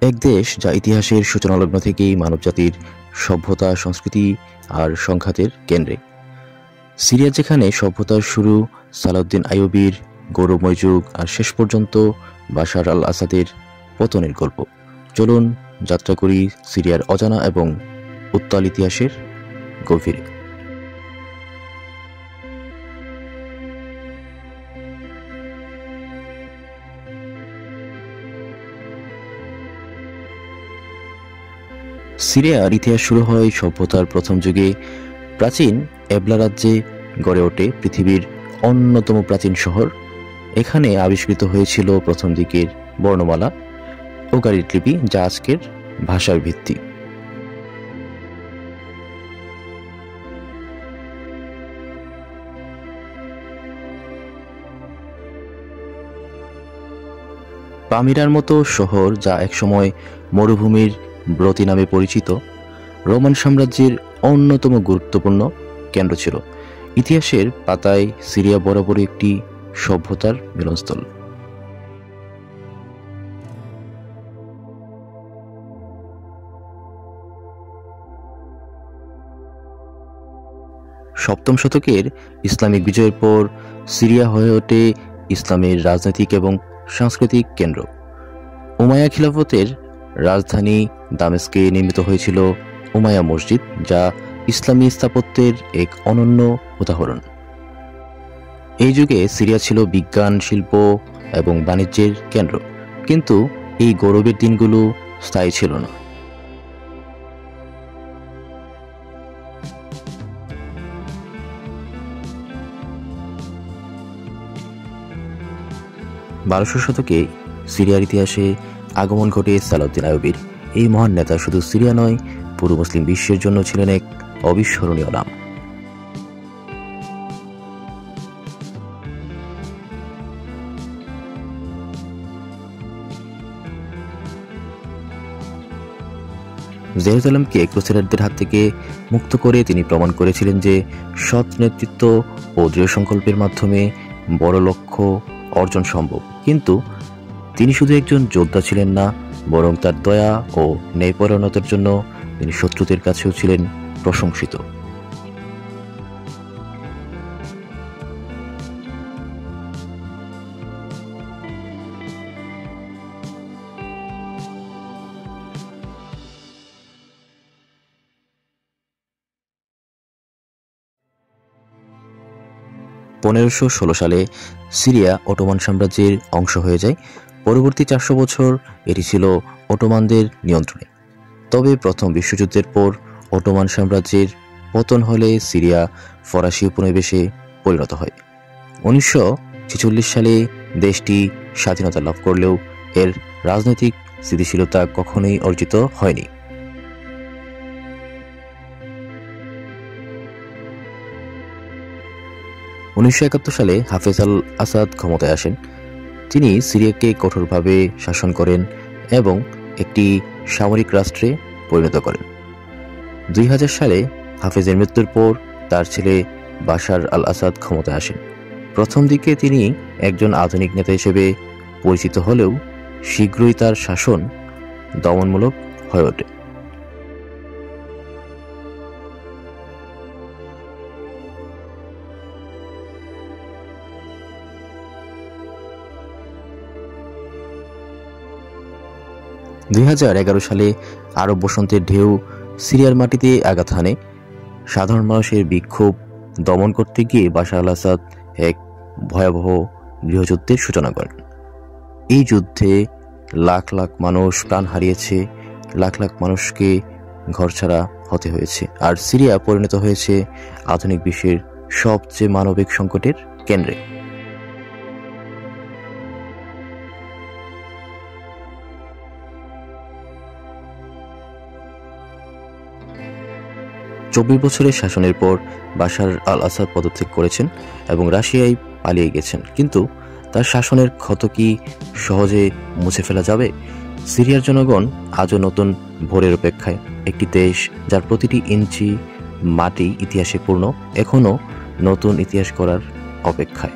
এক দেশ যা ইতিহাসের সূচনালগ্ন থেকেই মানবজাতির সভ্যতা, সংস্কৃতি আর সংঘাতের কেন্দ্রে। সিরিয়া যেখানে সভ্যতার শুরু সালাউদ্দিন আইয়ুবীর গৌরবময় যুগ, আর শেষ পর্যন্ত বাশার আল আসাদের পতনের গল্প। চলুন যাত্রা করি সিরিয়ার অজানা এবং উত্তাল ইতিহাসের গভীরে। সিরিয়ার ইতিহাস শুরু হয় সভ্যতার প্রথম যুগে। প্রাচীন এবলা রাজ্যে গড়ে ওঠে পৃথিবীর অন্যতম প্রাচীন শহর। এখানে আবিষ্কৃত হয়েছিল প্রথম দিকের বর্ণমালা ও গাড়ির লিপি, যা আজকের ভাষার ভিত্তি। পামিরার মতো শহর, যা একসময় মরুভূমির ব্রতি নামে পরিচিত, রোমান সাম্রাজ্যের অন্যতম গুরুত্বপূর্ণ কেন্দ্র ছিল। ইতিহাসের পাতায় সিরিয়া বরাবরই একটি সভ্যতার মিলনস্থল। সপ্তম শতকের ইসলামিক বিজয়ের পর সিরিয়া হয়ে ওঠে ইসলামের রাজনৈতিক এবং সাংস্কৃতিক কেন্দ্র। উমাইয়া খিলাফতের রাজধানী দামেস্কে নির্মিত হয়েছিল উমাইয়া মসজিদ, যা ইসলামী স্থাপত্যের এক অনন্য উদাহরণ। এই যুগে সিরিয়া ছিল বিজ্ঞান, শিল্প এবং বাণিজ্যের কেন্দ্র, কিন্তু এই গৌরবের দিনগুলো স্থায়ী ছিল না। বারোশো শতকে সিরিয়ার ইতিহাসে আগমন ঘটে সালাউদ্দিন আইয়ুবীর। এই মহান নেতা শুধু সিরিয়া নয়, পুরো মুসলিম বিশ্বের জন্য ছিলেন এক অবিস্মরণীয় নাম। জেরুজালেমকে ক্রুসেডারদের হাত থেকে মুক্ত করে তিনি প্রমাণ করেছিলেন যে সৎ নেতৃত্ব ও দৃঢ় সংকল্পের মাধ্যমে বড় লক্ষ্য অর্জন সম্ভব। কিন্তু তিনি শুধু একজন যোদ্ধা ছিলেন না, বরং তার দয়া ও ন্যায়পরায়ণতার জন্য তিনি শত্রুদের কাছেও ছিলেন প্রশংসিত। (1516 সালে সিরিয়া অটোমান সাম্রাজ্যের অংশ হয়ে যায়। পরবর্তী 400 বছর এটি ছিল অটোমানদের নিয়ন্ত্রণে। তবে প্রথম বিশ্বযুদ্ধের পর অটোমান সাম্রাজ্যের পতন হলে সিরিয়া ফরাসি উপনিবেশে পরিণত হয়। 1946 সালে দেশটি স্বাধীনতা লাভ করলেও এর রাজনৈতিক স্থিতিশীলতা কখনোই অর্জিত হয়নি। সালে হাফেজ আল আসাদ ক্ষমতায় আসেন। তিনি সিরিয়াকে কঠোরভাবে শাসন করেন এবং একটি সামরিক রাষ্ট্রে পরিণত করেন। 2000 সালে হাফেজের মৃত্যুর পর তার ছেলে বাশার আল আসাদ ক্ষমতায় আসেন। প্রথম দিকে তিনি একজন আধুনিক নেতা হিসেবে পরিচিত হলেও শীঘ্রই তার শাসন দমনমূলক হয়ে ওঠে। সালে আরব বসন্তের ঢেউ সিরিয়ার মাটিতে আঘাত হানে। সাধারণ মানুষের বিক্ষোভ দমন করতে গিয়ে বাশার আল আসাদ এক ভয়াবহ গৃহযুদ্ধের সূচনা করেন। এই যুদ্ধে লাখ লাখ মানুষ প্রাণ হারিয়েছে, লাখ লাখ মানুষকে ঘরছাড়া হতে হয়েছে, আর সিরিয়া পরিণত হয়েছে আধুনিক বিশ্বের সবচেয়ে মানবিক সংকটের কেন্দ্রে। 24 বছরের শাসনের পর বাশার আল আসাদ পদত্যাগ করেছেন এবং রাশিয়ায় পালিয়ে গেছেন। কিন্তু তার শাসনের ক্ষত কি সহজে মুছে ফেলা যাবে? সিরিয়ার জনগণ আজও নতুন ভোরের অপেক্ষায়। একটি দেশ যার প্রতিটি ইঞ্চি মাটি ইতিহাসে পূর্ণ, এখনও নতুন ইতিহাস করার অপেক্ষায়।